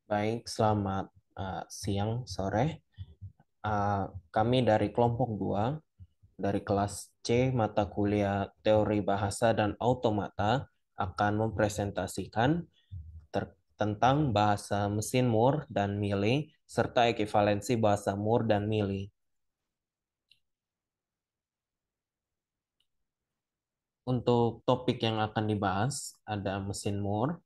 Baik, selamat siang, sore. Uh, Kami dari kelompok 2 dari kelas C mata kuliah Teori Bahasa dan Automata akan mempresentasikan tentang bahasa mesin Moore dan Mealy serta ekivalensi bahasa Moore dan Mealy. Untuk topik yang akan dibahas ada mesin Moore,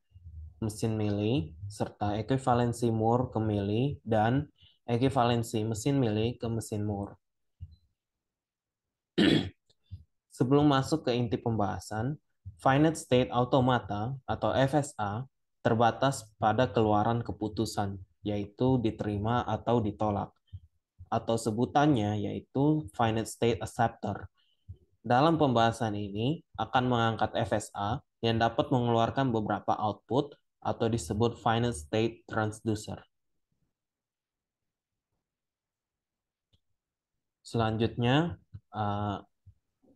mesin Mealy, serta ekivalensi Moore ke Mealy dan ekivalensi mesin Mealy ke mesin Moore. Sebelum masuk ke inti pembahasan, finite state automata atau FSA terbatas pada keluaran keputusan, yaitu diterima atau ditolak, atau sebutannya yaitu finite state acceptor. Dalam pembahasan ini akan mengangkat FSA yang dapat mengeluarkan beberapa output atau disebut finite state transducer. Selanjutnya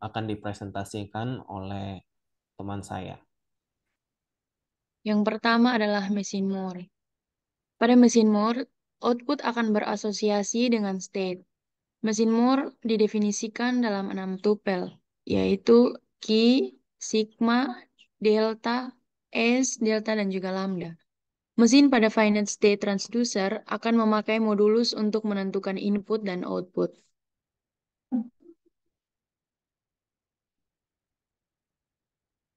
akan dipresentasikan oleh teman saya. Yang pertama adalah mesin Moore. Pada mesin Moore, output akan berasosiasi dengan state. Mesin Moore didefinisikan dalam 6 tupel, yaitu key, sigma, delta, S, delta, dan juga lambda. Mesin pada finite state transducer akan memakai modulus untuk menentukan input dan output.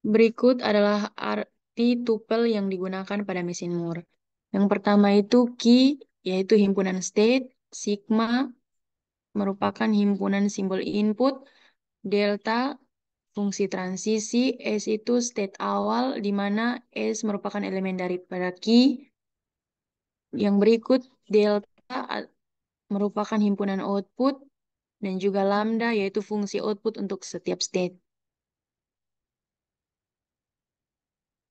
Berikut adalah arti tupel yang digunakan pada mesin Moore. Yang pertama itu key, yaitu himpunan state, sigma merupakan himpunan simbol input, delta fungsi transisi, S itu state awal, di mana S merupakan elemen daripada key. Yang berikut, delta merupakan himpunan output, dan juga lambda, yaitu fungsi output untuk setiap state.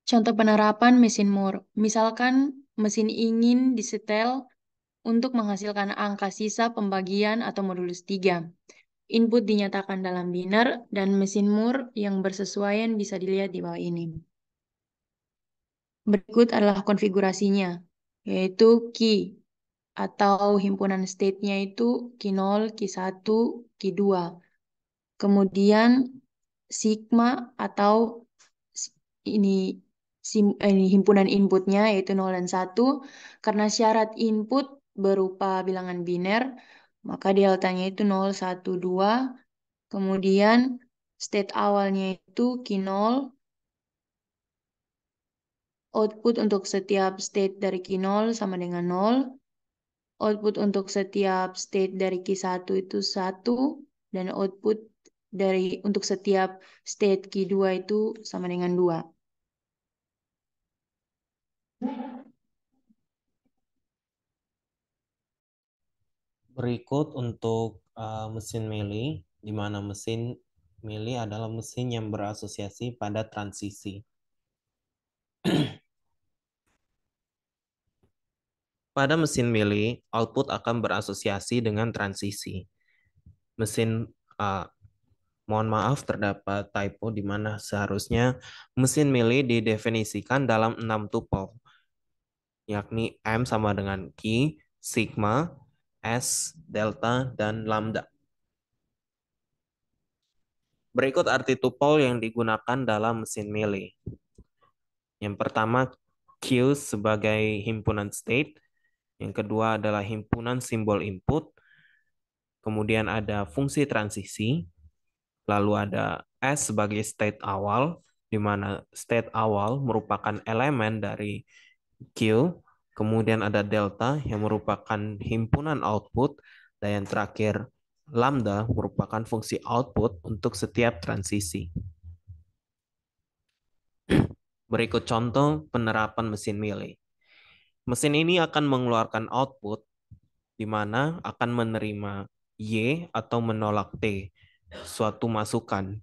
Contoh penerapan mesin Moore. Misalkan mesin ingin disetel untuk menghasilkan angka sisa pembagian atau modulus 3. Input dinyatakan dalam biner dan mesin Moore yang bersesuaian bisa dilihat di bawah ini. Berikut adalah konfigurasinya, yaitu key atau himpunan state-nya itu key 0, key 1, key 2. Kemudian sigma atau ini ini himpunan inputnya yaitu 0 dan 1. Karena syarat input berupa bilangan biner, maka deltanya itu 0, 1, 2. Kemudian state awalnya itu key 0. Output untuk setiap state dari key 0 sama dengan 0. Output untuk setiap state dari key 1 itu 1. Dan output untuk setiap state key 2 itu sama dengan 2. Berikut untuk mesin Mealy, di mana mesin Mealy adalah mesin yang berasosiasi pada transisi. Pada mesin Mealy, output akan berasosiasi dengan transisi. Mesin, mohon maaf terdapat typo di mana seharusnya mesin Mealy didefinisikan dalam 6 tupel, yakni M sama dengan Q, sigma, S, delta, dan lambda. Berikut arti tupel yang digunakan dalam mesin Mealy. Yang pertama, Q sebagai himpunan state. Yang kedua adalah himpunan simbol input. Kemudian ada fungsi transisi. Lalu ada S sebagai state awal, di mana state awal merupakan elemen dari Q. Kemudian ada delta yang merupakan himpunan output. Dan yang terakhir, lambda merupakan fungsi output untuk setiap transisi. Berikut contoh penerapan mesin Mealy. Mesin ini akan mengeluarkan output di mana akan menerima Y atau menolak T, suatu masukan.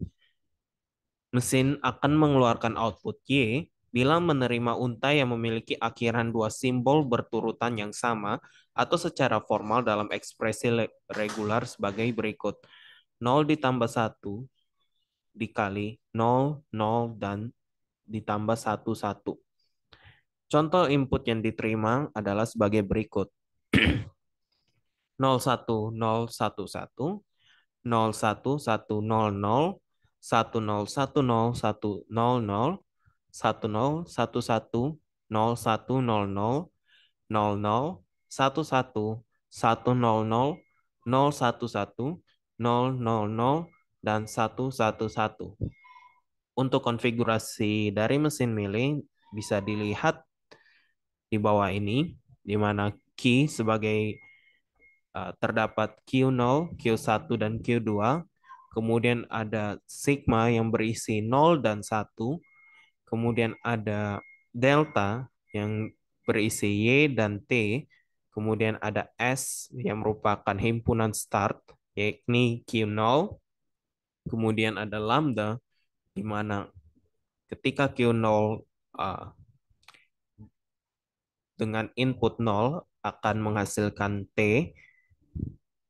Mesin akan mengeluarkan output Y bila menerima untai yang memiliki akhiran dua simbol berturutan yang sama atau secara formal dalam ekspresi regular sebagai berikut. 0 ditambah 1 dikali 0, 0, dan ditambah 1, 1. Contoh input yang diterima adalah sebagai berikut. 01011, 01100, 10101000, 1011, 0100, 00, 11, 100, 011, 000, dan 111. Untuk konfigurasi dari mesin milih bisa dilihat di bawah ini, di mana key sebagai terdapat Q0, Q1, dan Q2. Kemudian ada sigma yang berisi 0 dan 1. Kemudian ada delta yang berisi Y dan T. Kemudian ada S yang merupakan himpunan start, yakni Q0. Kemudian ada lambda, di mana ketika Q0 dengan input 0 akan menghasilkan T,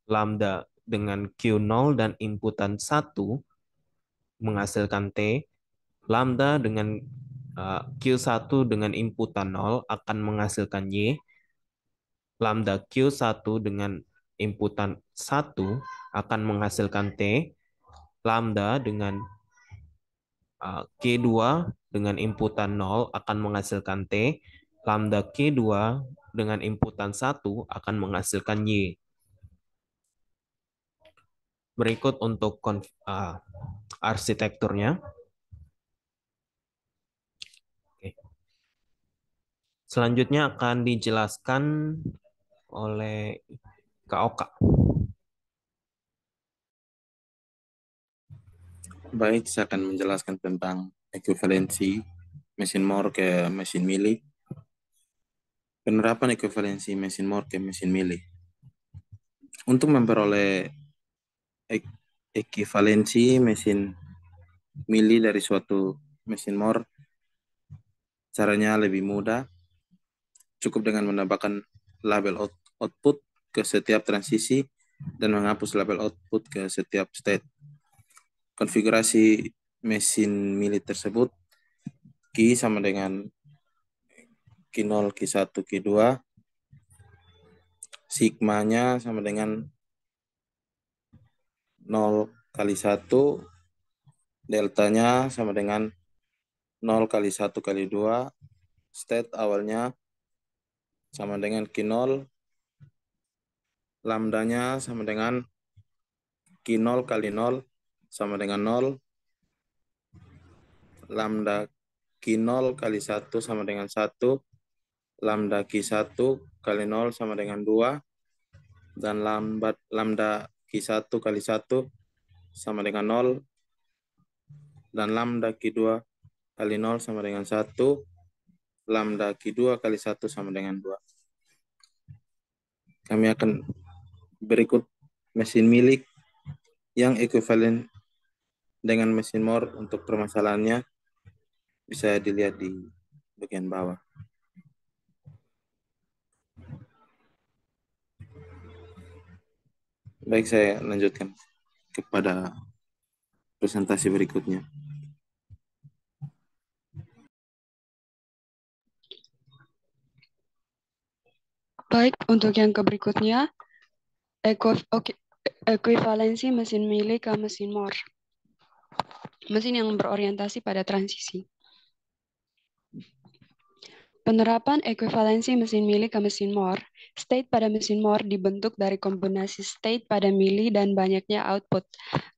lambda dengan Q0 dan inputan 1 menghasilkan T, lambda dengan Q1 dengan inputan 0 akan menghasilkan Y, lambda Q1 dengan inputan 1 akan menghasilkan T, lambda dengan Q2 dengan inputan 0 akan menghasilkan T, lambda Q2 dengan inputan 1 akan menghasilkan Y. Berikut untuk arsitekturnya. Oke. Selanjutnya akan dijelaskan oleh Kak Oka. Baik, saya akan menjelaskan tentang ekuivalensi mesin Moore ke mesin Mili. Penerapan ekuivalensi mesin Moore ke mesin Mili. Untuk memperoleh ekuivalensi mesin Mili dari suatu mesin Moore, caranya lebih mudah. Cukup dengan menambahkan label output ke setiap transisi dan menghapus label output ke setiap state. Konfigurasi mesin Mili tersebut, key sama dengan Q0, Q1, Q2, sigmanya sama dengan 0 kali 1, deltanya sama dengan 0 kali 1 kali 2, state awalnya sama dengan Q0, lambdanya sama dengan Q0 kali 0 sama dengan 0, lambda Q0 kali 1 sama dengan 1, lambda Q1 kali 0 sama dengan 2, dan lambda Q1 kali 1 sama dengan 0, dan lambda Q2 kali 0 sama dengan 1, lambda Q2 kali 1 sama dengan 2. Kami akan berikut mesin milik yang ekuivalen dengan mesin Moore. Untuk permasalahannya bisa dilihat di bagian bawah. Baik, saya lanjutkan kepada presentasi berikutnya. Baik, untuk yang berikutnya, ekuivalensi mesin Mili ke mesin Moore. Mesin yang berorientasi pada transisi. Penerapan ekuivalensi mesin Mili ke mesin Moore. State pada mesin Moore dibentuk dari kombinasi state pada Mili dan banyaknya output.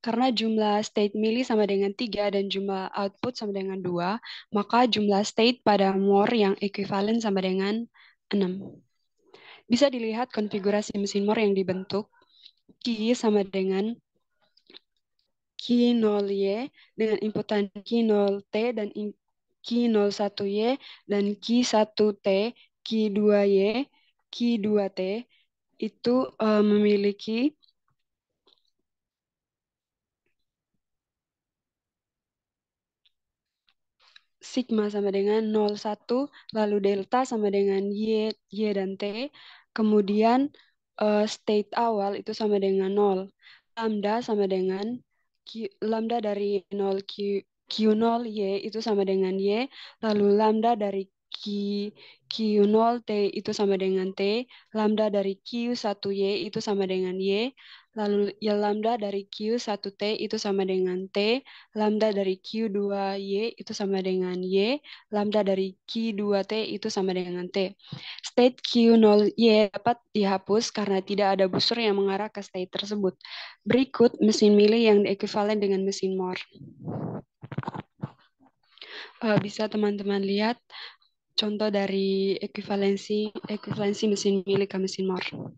Karena jumlah state Mili sama dengan 3 dan jumlah output sama dengan 2, maka jumlah state pada Moore yang ekuivalen sama dengan 6. Bisa dilihat konfigurasi mesin Moore yang dibentuk. Q sama dengan Q0Y dengan inputan Q0T dan Q01Y dan Q1T, Q2Y, Q2T itu memiliki sigma sama dengan 0,1, lalu delta sama dengan Y dan T, kemudian state awal itu sama dengan 0. Lambda sama dengan lambda dari 0 Q0 Y itu sama dengan Y, lalu lambda dari Q0 T itu sama dengan T, lambda dari Q1Y itu sama dengan Y, lalu ya lambda dari Q1T itu sama dengan T, lambda dari Q2Y itu sama dengan Y, lambda dari Q2T itu sama dengan T. State Q0Y dapat dihapus karena tidak ada busur yang mengarah ke state tersebut. Berikut mesin Milli yang ekuivalen dengan mesin Moore. Bisa teman-teman lihat contoh dari ekuivalensi mesin Milli ke mesin Moore.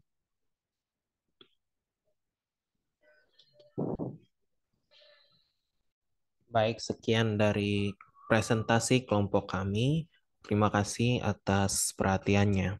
Baik, sekian dari presentasi kelompok kami. Terima kasih atas perhatiannya.